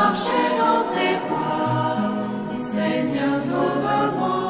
marcher dans tes voies, Seigneur, sauve-moi.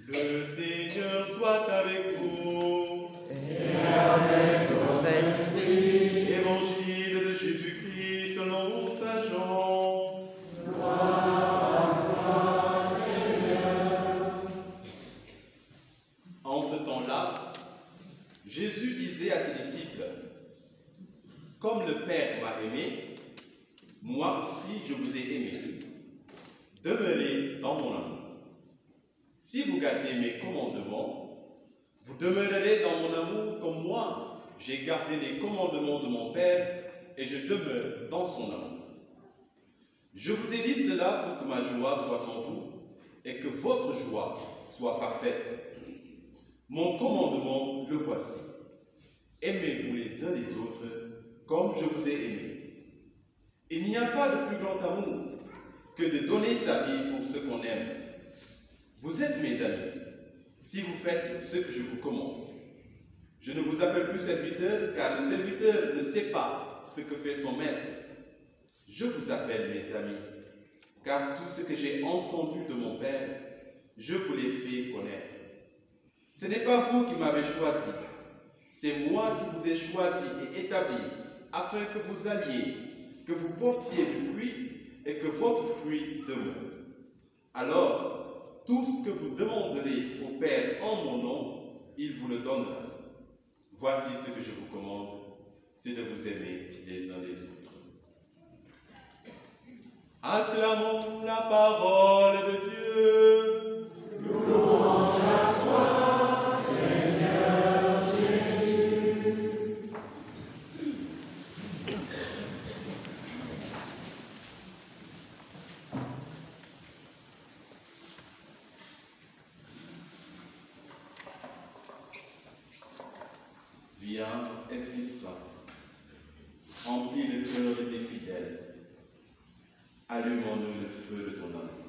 Le Seigneur soit avec vous. Et avec votre esprit. Évangile de Jésus-Christ selon Saint Jean. En ce temps-là, Jésus disait à ses disciples, « Comme le Père m'a aimé, moi aussi je vous ai aimé. Demeurez dans mon amour. Si vous gardez mes commandements, vous demeurerez dans mon amour comme moi, j'ai gardé les commandements de mon Père et je demeure dans son amour. Je vous ai dit cela pour que ma joie soit en vous et que votre joie soit parfaite. Mon commandement, le voici. Aimez-vous les uns les autres comme je vous ai aimé. Il n'y a pas de plus grand amour que de donner sa vie pour ceux qu'on aime. Vous êtes mes amis, si vous faites ce que je vous commande. Je ne vous appelle plus serviteur, car le serviteur ne sait pas ce que fait son maître. Je vous appelle mes amis, car tout ce que j'ai entendu de mon Père, je vous l'ai fait connaître. Ce n'est pas vous qui m'avez choisi, c'est moi qui vous ai choisi et établi, afin que vous alliez, que vous portiez du fruit et que votre fruit demeure. Alors, tout ce que vous demanderez au Père en mon nom, il vous le donnera. Voici ce que je vous commande, c'est de vous aimer les uns les autres. Acclamons la parole de Dieu. Louange à toi, Seigneur Jésus. Viens, Esprit Saint, remplis le cœur des fidèles. Allume en nous le feu de ton amour.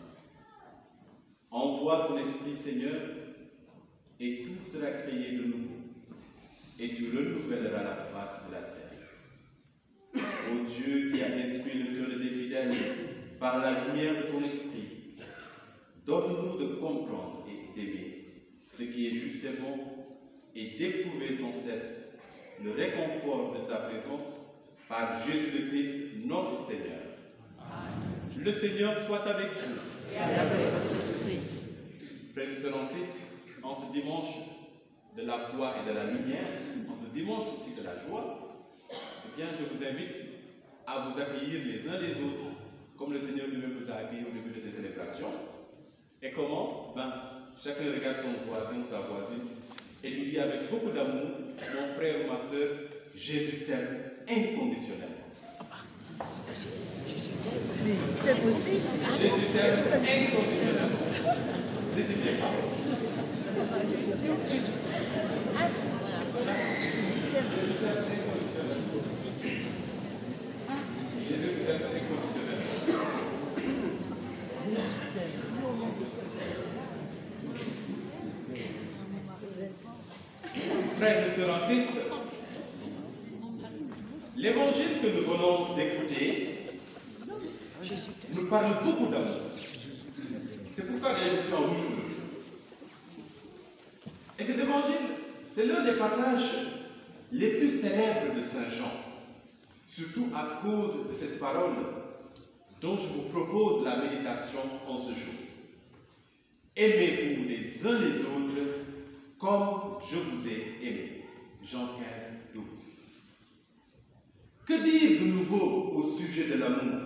Envoie ton Esprit, Seigneur, et tout sera créé de nouveau, et tu renouvelleras la face de la terre. Ô Dieu qui a instruit le cœur des fidèles par la lumière de ton Esprit, donne-nous de comprendre et d'aimer ce qui est juste et bon, et d'éprouver sans cesse le réconfort de sa présence par Jésus le Christ, notre Seigneur. Amen. Le Seigneur soit avec vous. Et avec votre esprit. Frères et sœurs en Christ, en ce dimanche de la foi et de la lumière, en ce dimanche aussi de la joie, eh bien, je vous invite à vous accueillir les uns les autres, comme le Seigneur lui-même vous a accueillis au début de ces célébrations. Et comment? Chacun regarde son voisin ou sa voisine et lui dit avec beaucoup d'amour, mon frère ou ma soeur, Jésus t'aime inconditionnellement. C'est aussi. Jésus t'aime inconditionnellement. N'hésitez pas. Jésus t'aime inconditionnellement. Frères et sœurs en Christ, l'évangile que nous venons d'écouter nous parle beaucoup d'amour. C'est pourquoi je suis en rouge. Et cet évangile, c'est l'un des passages les plus célèbres de Saint Jean, surtout à cause de cette parole dont je vous propose la méditation en ce jour. Aimez-vous les uns les autres comme je vous ai aimé. Jean 15, 12. Que dire de nouveau au sujet de l'amour?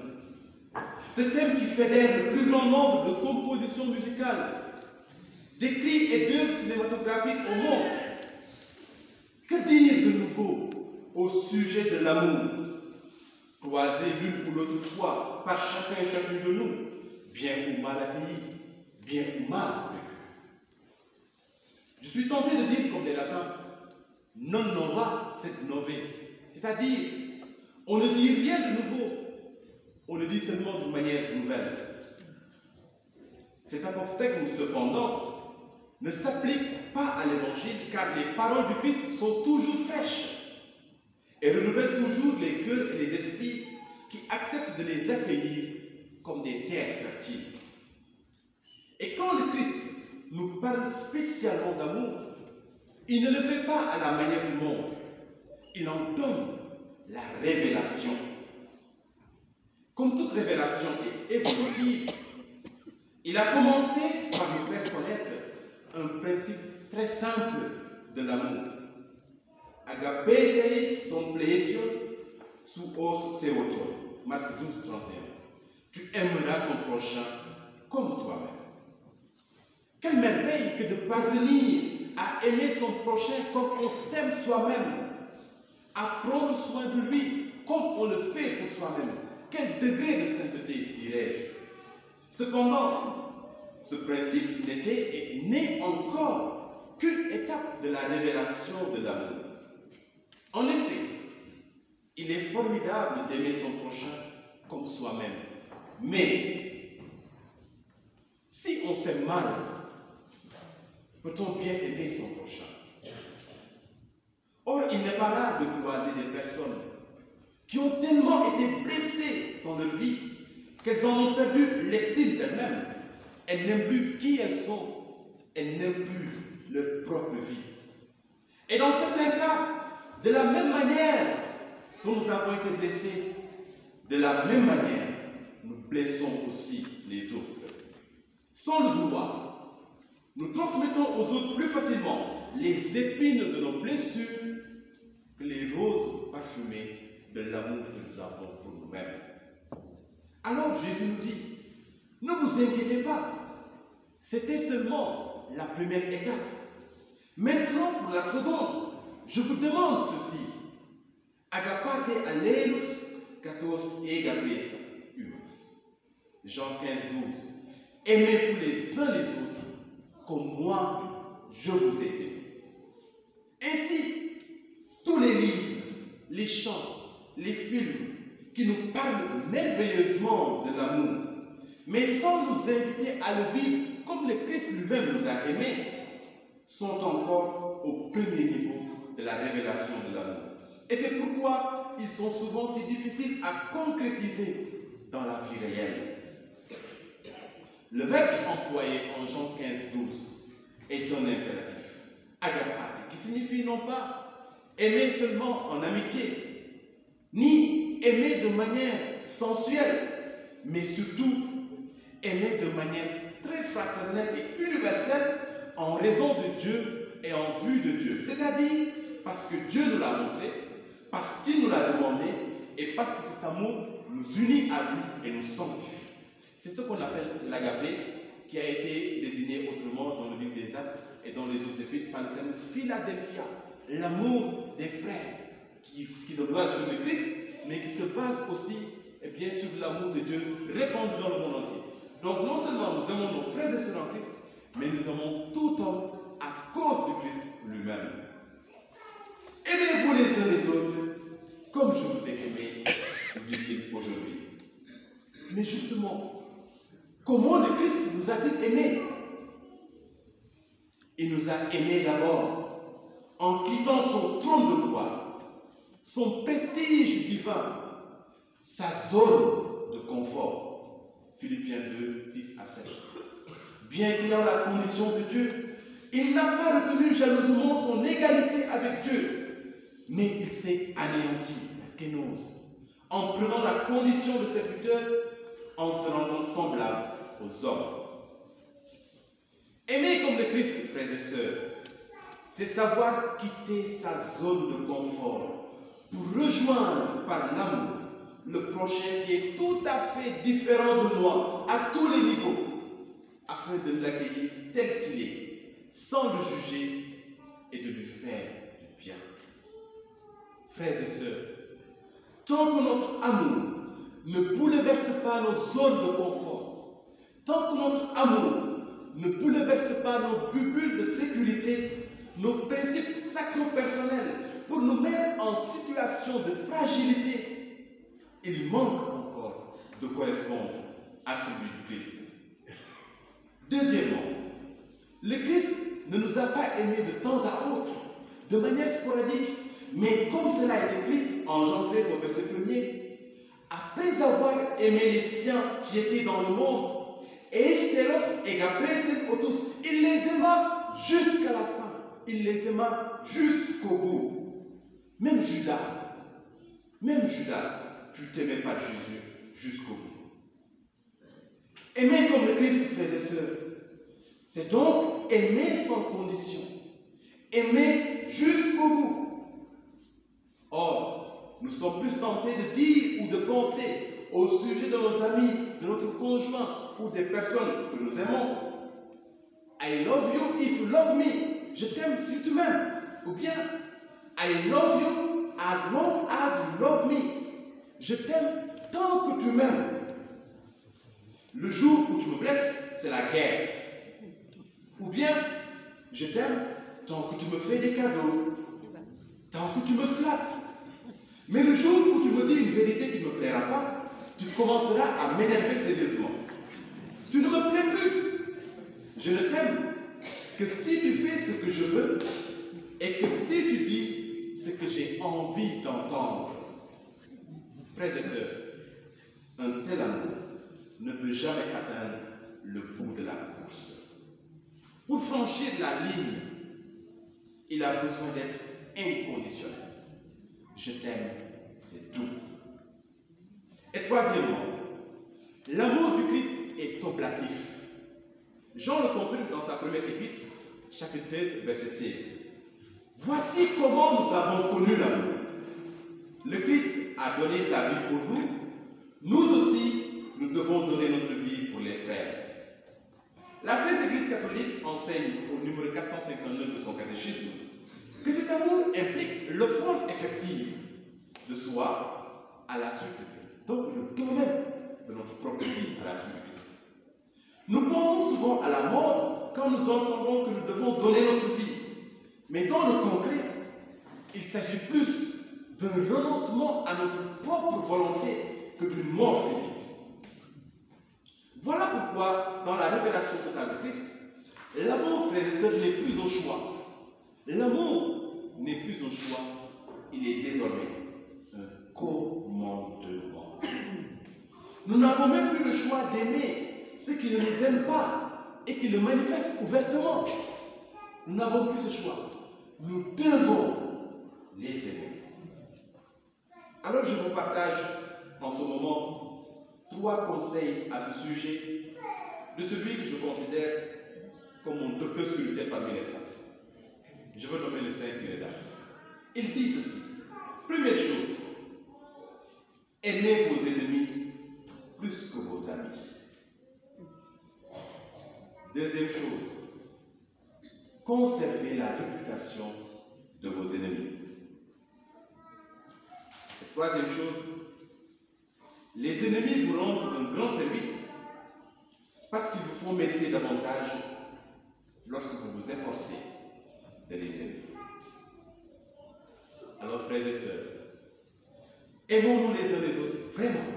Ce thème qui fédère le plus grand nombre de compositions musicales, d'écrits et d'œuvres cinématographiques au monde. Que dire de nouveau au sujet de l'amour, croisé l'une ou l'autre fois par chacun et chacune de nous, bien ou mal accueilli, bien ou mal vécu? Je suis tenté de dire comme les latins, non nova sed nove. C'est-à-dire, on ne dit rien de nouveau, on le dit seulement d'une manière nouvelle. Cet apophthegme, cependant, ne s'applique pas à l'évangile car les paroles du Christ sont toujours fraîches et renouvellent toujours les cœurs et les esprits qui acceptent de les accueillir comme des terres fertiles. Et quand le Christ nous parle spécialement d'amour, il ne le fait pas à la manière du monde, il en donne la révélation. Comme toute révélation est évolutive, il a commencé par nous faire connaître un principe très simple de l'amour. Agapeseis ton plesion sous os seroton. Marc 12, 31. Tu aimeras ton prochain comme toi-même. Quelle merveille que de parvenir à aimer son prochain comme on s'aime soi-même, à prendre soin de lui comme on le fait pour soi-même. Quel degré de sainteté, dirais-je. Cependant, ce principe n'était et n'est encore qu'une étape de la révélation de l'amour. En effet, il est formidable d'aimer son prochain comme soi-même. Mais, si on s'aime mal, peut-on bien aimer son prochain? Or, il n'est pas rare de croiser des personnes qui ont tellement été blessées dans leur vie qu'elles en ont perdu l'estime d'elles-mêmes. Elles n'aiment plus qui elles sont, elles n'aiment plus leur propre vie. Et dans certains cas, de la même manière dont nous avons été blessés, de la même manière, nous blessons aussi les autres. Sans le vouloir, nous transmettons aux autres plus facilement les épines de nos blessures que les roses parfumées de l'amour que nous avons pour nous-mêmes. Alors Jésus nous dit, ne vous inquiétez pas, c'était seulement la première étape. Maintenant, pour la seconde, je vous demande ceci. Agapate alelus katos egapesa humus. Jean 15, 12. Aimez-vous les uns les autres comme moi, je vous ai aimé. Ainsi, tous les livres, les chants, les films qui nous parlent merveilleusement de l'amour, mais sans nous inviter à le vivre comme le Christ lui-même nous a aimés, sont encore au premier niveau de la révélation de l'amour. Et c'est pourquoi ils sont souvent si difficiles à concrétiser dans la vie réelle. Le verbe employé en Jean 15, 12 est un impératif, agapate, qui signifie non pas aimer seulement en amitié, ni aimer de manière sensuelle, mais surtout aimer de manière très fraternelle et universelle en raison de Dieu et en vue de Dieu. C'est-à-dire parce que Dieu nous l'a montré, parce qu'il nous l'a demandé et parce que cet amour nous unit à lui et nous sanctifie. C'est ce qu'on appelle l'agapé, qui a été désigné autrement dans le livre des Actes et dans les autres épîtres par le terme Philadelphia, l'amour des frères, qui se base sur le Christ, mais qui se base aussi et bien sur l'amour de Dieu répandu dans le monde entier. Donc non seulement nous aimons nos frères et sœurs en Christ, mais nous aimons tout homme à cause du Christ lui-même. Aimez-vous les uns les autres comme je vous ai aimé, nous dit-il aujourd'hui. Mais justement, comment le Christ nous a-t-il aimés? Il nous a aimés d'abord en quittant son trône de gloire, son prestige divin, sa zone de confort. Philippiens 2, 6 à 7. Bien qu'ayant la condition de Dieu, il n'a pas retenu jalousement son égalité avec Dieu, mais il s'est anéanti, la kénose, en prenant la condition de serviteur, en se rendant semblable aux hommes. Aimer comme le Christ, frères et sœurs, c'est savoir quitter sa zone de confort pour rejoindre par l'amour le prochain qui est tout à fait différent de moi à tous les niveaux, afin de l'accueillir tel qu'il est, sans le juger et de lui faire du bien. Frères et sœurs, tant que notre amour ne bouleverse pas nos zones de confort, tant que notre amour ne bouleverse pas nos bulles de sécurité, nos principes sacro-personnels pour nous mettre en situation de fragilité, il manque encore de correspondre à celui du Christ. Deuxièmement, le Christ ne nous a pas aimés de temps à autre, de manière sporadique, mais comme cela est écrit en Jean 13 au verset 1er, après avoir aimé les siens qui étaient dans le monde, Eistelos et tous, il les aima jusqu'à la fin. Il les aima jusqu'au bout. Même Judas fut aimé par Jésus jusqu'au bout. Aimer comme le Christ, frères et sœurs, c'est donc aimer sans condition. Aimer jusqu'au bout. Or, nous sommes plus tentés de dire ou de penser au sujet de nos amis, de notre conjoint ou des personnes que nous aimons. I love you if you love me. Je t'aime si tu m'aimes. Ou bien, I love you as long as you love me. Je t'aime tant que tu m'aimes. Le jour où tu me blesses, c'est la guerre. Ou bien, je t'aime tant que tu me fais des cadeaux, tant que tu me flattes. Mais le jour où tu me dis une vérité qui ne me plaira pas, tu commenceras à m'énerver sérieusement. Tu ne me plais plus. Je ne t'aime que si tu fais ce que je veux et que si tu dis ce que j'ai envie d'entendre. Frères et sœurs, un tel amour ne peut jamais atteindre le bout de la course. Pour franchir la ligne, il a besoin d'être inconditionnel. Je t'aime, c'est tout. Et troisièmement, l'amour du Christ est oblatif. Jean le confirme dans sa première épître, chapitre 13, verset 16. Voici comment nous avons connu l'amour. Le Christ a donné sa vie pour nous. Nous aussi, nous devons donner notre vie pour les frères. La Sainte Église catholique enseigne au numéro 459 de son catéchisme que cet amour implique l'offrande effective de soi à la suite de Christ. Donc le don même de notre propre vie à la suite de Christ. Nous pensons souvent à la mort quand nous entendons que nous devons donner notre vie. Mais dans le concret, il s'agit plus d'un renoncement à notre propre volonté que d'une mort physique. Voilà pourquoi, dans la révélation totale de Christ, l'amour, frères et sœurs, n'est plus au choix. L'amour n'est plus au choix, il est désormais un commandement. Nous n'avons même plus le choix d'aimer ceux qui ne nous aiment pas et qui le manifestent ouvertement. Nous n'avons plus ce choix. Nous devons les aimer. Alors je vous partage en ce moment 3 conseils à ce sujet de celui que je considère comme mon docteur spirituel parmi les saints. Je veux nommer le saint Pyrédas. Il dit ceci. Première chose, aimez vos ennemis plus que vos amis. Deuxième chose, conservez la réputation de vos ennemis. Et troisième chose, les ennemis vous rendent un grand service parce qu'ils vous font mériter davantage lorsque vous vous efforcez de les aimer. Alors, frères et sœurs, aimons-nous les uns les autres vraiment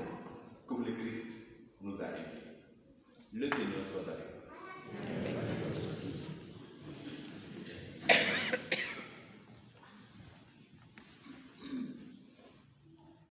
comme le Christ nous a aimés. Le Seigneur soit avec vous.